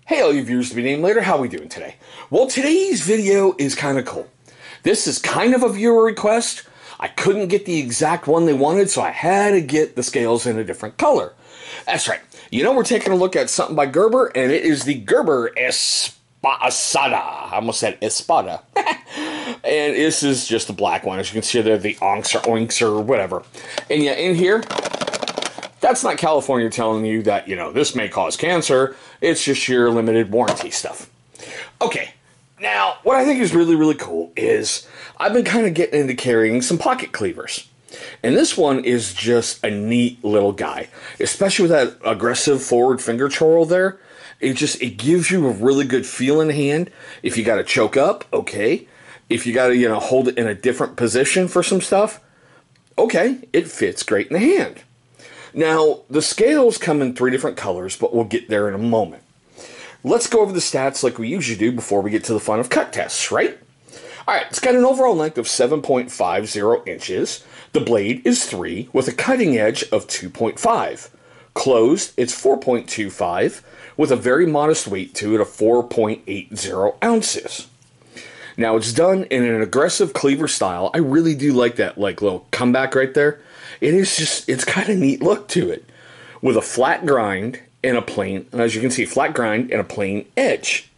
Hey all you viewers to be named later, how we doing today? Well, today's video is kind of cool. This is kind of a viewer request. I couldn't get the exact one they wanted, so I had to get the scales in a different color. That's right. You know, we're taking a look at something by Gerber, and it is the Gerber Espada. I almost said Espada. And this is just the black one. As you can see there, the onks or oinks or whatever. And yeah, in here, that's not California telling you that, you know, this may cause cancer. It's just your limited warranty stuff. Okay, now, what I think is really, really cool is I've been kind of getting into carrying some pocket cleavers. And this one is just a neat little guy. Especially with that aggressive forward finger twirl there. It gives you a really good feel in the hand. If you got to choke up, okay. If you got to, you know, hold it in a different position for some stuff, okay, it fits great in the hand. Now, the scales come in 3 different colors, but we'll get there in a moment. Let's go over the stats like we usually do before we get to the fun of cut tests, right? Alright, it's got an overall length of 7.50 inches. The blade is 3 with a cutting edge of 2.5. Closed, it's 4.25 with a very modest weight to it of 4.80 ounces. Now, it's done in an aggressive cleaver style. I really do like that, like, little comeback right there. It's got a neat look to it. With a flat grind and a plain, and as you can see, flat grind and a plain edge.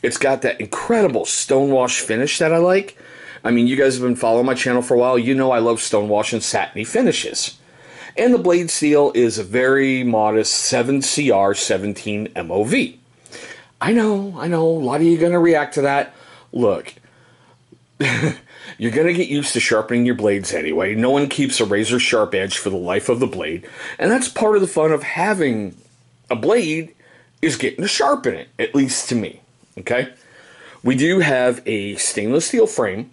It's got that incredible stonewash finish that I like. I mean, you guys have been following my channel for a while. You know I love stonewash and satiny finishes. And the blade steel is a very modest 7CR17 MOV. I know, a lot of you are going to react to that. Look, you're going to get used to sharpening your blades anyway. No one keeps a razor sharp edge for the life of the blade. And that's part of the fun of having a blade is getting to sharpen it, at least to me. Okay? We do have a stainless steel frame.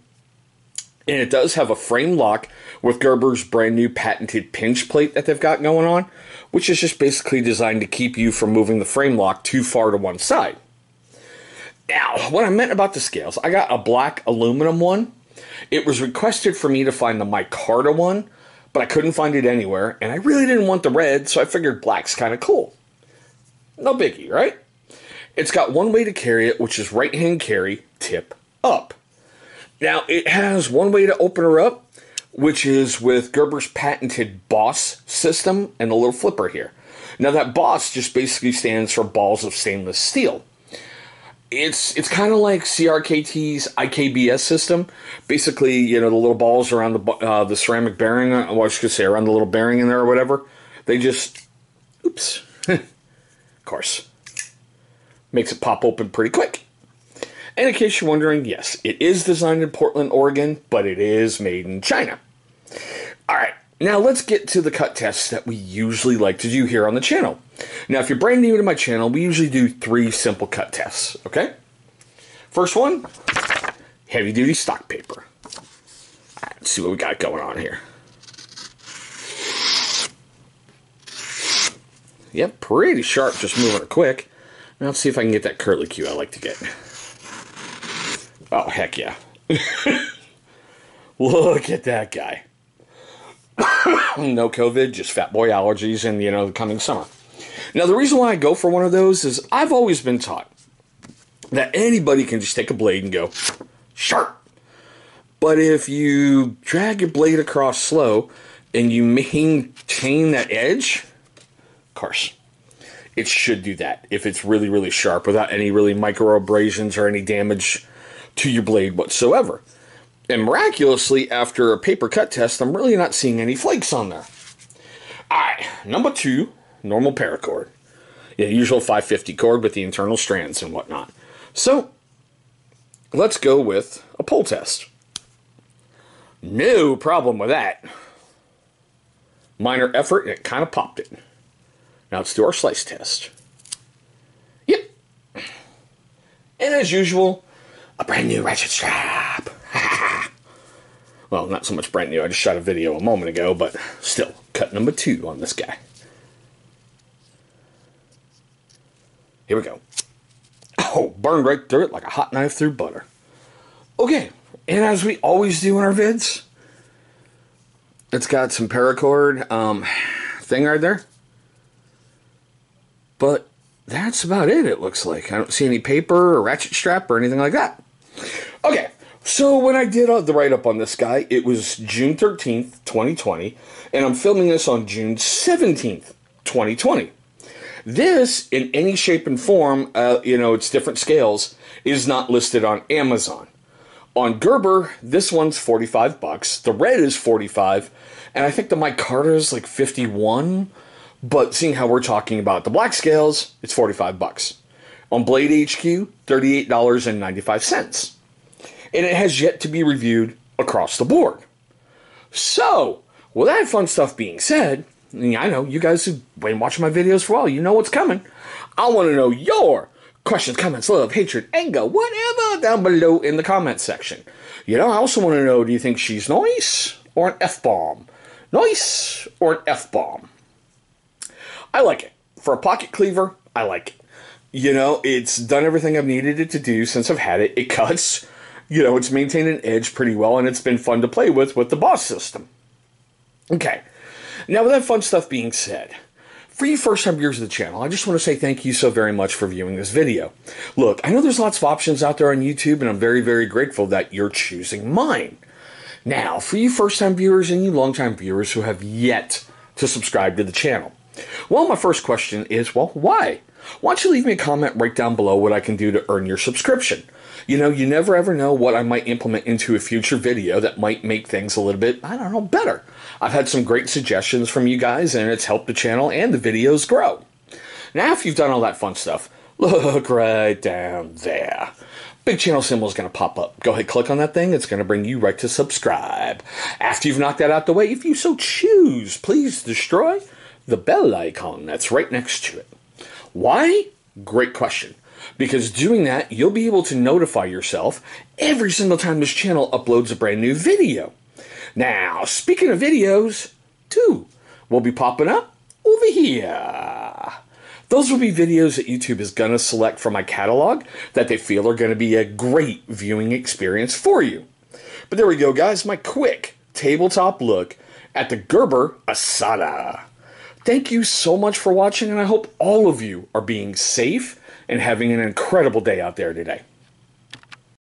And it does have a frame lock with Gerber's brand new patented pinch plate that they've got going on. Which is just basically designed to keep you from moving the frame lock too far to one side. Now, what I meant about the scales, I got a black aluminum one. It was requested for me to find the micarta one, but I couldn't find it anywhere, and I really didn't want the red, so I figured black's kind of cool. No biggie, right? It's got one way to carry it, which is right-hand carry, tip up. Now, it has one way to open her up, which is with Gerber's patented Boss system and the little flipper here. Now, that Boss just basically stands for balls of stainless steel. It's kind of like CRKT's IKBS system. Basically, you know, the little balls around the ceramic bearing, well, I should say around the little bearing in there or whatever, they just, oops, of course, makes it pop open pretty quick. And in case you're wondering, yes, it is designed in Portland, Oregon, but it is made in China. All right. Now, let's get to the cut tests that we usually like to do here on the channel. Now, if you're brand new to my channel, we usually do 3 simple cut tests, okay? First one, heavy-duty stock paper. All right, let's see what we got going on here. Yep, pretty sharp, just moving it quick. Now, let's see if I can get that curly cue I like to get. Oh, heck yeah. Look at that guy. No COVID, just fat boy allergies and, you know, the coming summer. Now, the reason why I go for one of those is I've always been taught that anybody can just take a blade and go sharp. But if you drag your blade across slow and you maintain that edge, of course, it should do that if it's really, really sharp without any really micro abrasions or any damage to your blade whatsoever. And miraculously, after a paper cut test, I'm really not seeing any flakes on there. Alright, number 2, normal paracord. Yeah, usual 550 cord with the internal strands and whatnot. So, let's go with a pull test. No problem with that. Minor effort, and it kind of popped it. Now let's do our slice test. Yep. And as usual, a brand new ratchet strap. Well, not so much brand new. I just shot a video a moment ago, but still, cut number 2 on this guy. Here we go. Oh, burned right through it like a hot knife through butter. Okay, and as we always do in our vids, it's got some paracord thing right there. But that's about it looks like. I don't see any paper or ratchet strap or anything like that. Okay, so when I did the write-up on this guy, it was June 13th, 2020, and I'm filming this on June 17th, 2020. This, in any shape and form, it's different scales, is not listed on Amazon. On Gerber, this one's $45. The red is $45, and I think the micarta is like $51. But seeing how we're talking about the black scales, it's $45. On Blade HQ, $38.95. And it has yet to be reviewed across the board. So, with that fun stuff being said, I know you guys who've been watching my videos for a while, you know what's coming. I want to know your questions, comments, love, hatred, anger, whatever, down below in the comments section. I also want to know, do you think she's nice or an F-bomb? Nice or an F-bomb? I like it. For a pocket cleaver, I like it. It's done everything I've needed it to do since I've had it. It cuts. It's maintained an edge pretty well, and it's been fun to play with the Boss system. Okay. Now, with that fun stuff being said, for you first-time viewers of the channel, I just want to say thank you so very much for viewing this video. Look, I know there's lots of options out there on YouTube, and I'm very, very grateful that you're choosing mine. Now, for you first-time viewers and you long-time viewers who have yet to subscribe to the channel, well, my first question is, well, why? Why don't you leave me a comment right down below what I can do to earn your subscription? You never ever know what I might implement into a future video that might make things a little bit, better. I've had some great suggestions from you guys, and it's helped the channel and the videos grow. Now, if you've done all that fun stuff, look right down there. Big channel symbol is going to pop up. Go ahead, click on that thing. It's going to bring you right to subscribe. After you've knocked that out the way, if you so choose, please destroy the bell icon that's right next to it. Why? Great question. Because doing that, you'll be able to notify yourself every single time this channel uploads a brand new video. Now, speaking of videos, two will be popping up over here. Those will be videos that YouTube is going to select from my catalog that they feel are going to be a great viewing experience for you. But there we go, guys. My quick tabletop look at the Gerber Asada. Thank you so much for watching, and I hope all of you are being safe and having an incredible day out there today.